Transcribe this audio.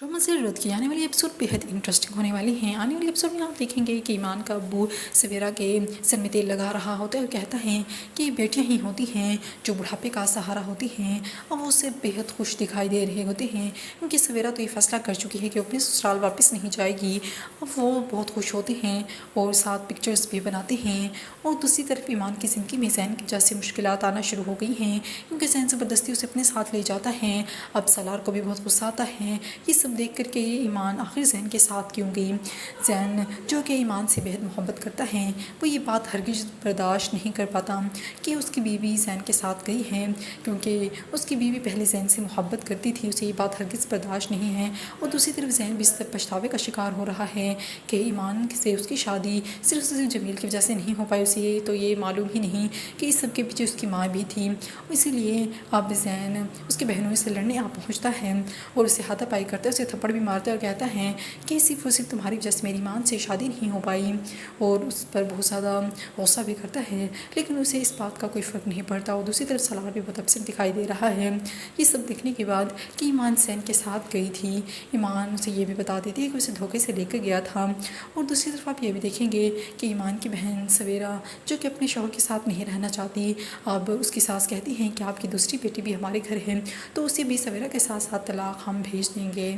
Drama से रद्द की आने वाली एपिसोड बेहद इंटरेस्टिंग होने वाली हैं। आने वाली एपिसोड में आप देखेंगे कि ईमान का अब्बू सवेरा के सिर में तेल लगा रहा होता है और कहता है कि बेटियां ही होती हैं जो बुढ़ापे का सहारा होती हैं। अब वो उससे बेहद खुश दिखाई दे रहे होते हैं क्योंकि सवेरा तो ये फैसला कर चुकी है कि अपने ससुराल वापस नहीं जाएगी। अब वो बहुत खुश होते हैं और साथ पिक्चर्स भी बनाते हैं। और दूसरी तरफ ईमान की ज़िंदगी में ज़ैन की जैसे मुश्किलात आना शुरू हो गई हैं क्योंकि ज़ैन ज़बरदस्ती उसे अपने साथ ले जाता है। अब सलार को भी बहुत गुस्सा आता है। ये सब देख कर के ईमान आखिर ज़ैन के साथ क्यों गई। ज़ैन जो कि ईमान से बेहद मोहब्बत करता है वो ये बात हरगिज़ बर्दाश्त नहीं कर पाता कि उसकी बीवी ज़ैन के साथ गई है क्योंकि उसकी बीवी पहले ज़ैन से मोहब्बत करती थी। उसे ये बात हरगिज़ बर्दाश्त नहीं है। और दूसरी तरफ ज़ैन भी इस पछतावे का शिकार हो रहा है कि ईमान से उसकी शादी सिर्फ जमील की वजह से नहीं हो पाई। उसे तो ये मालूम ही नहीं कि इस सब के पीछे उसकी माँ भी थी। इसीलिए अब ज़ैन उसकी बहनों से लड़ने आ पहुँचता है और उसे हाथापाई करता है, उसे थप्पड़ भी मारता है और कहता है कि सिर्फ और सिर्फ तुम्हारी वजह से मेरी माँ से शादी नहीं हो पाई। और उस पर बहुत ज़्यादा गुस्सा भी करता है लेकिन उसे इस बात का कोई फ़र्क नहीं पड़ता। और दूसरी तरफ सलार भी बहुत अपसेट दिखाई दे रहा है। ये सब देखने के बाद कि ईमान ज़ैन के साथ गई थी, ईमान उसे ये भी बता देती है कि उसे धोखे से लेकर गया था। और दूसरी तरफ आप ये भी देखेंगे कि ईमान की बहन सवेरा जो कि अपने शौहर के साथ नहीं रहना चाहती, अब उसकी सास कहती हैं कि आपकी दूसरी बेटी भी हमारे घर है तो उसे भी सवेरा के साथ साथ तलाक हम भेज देंगे।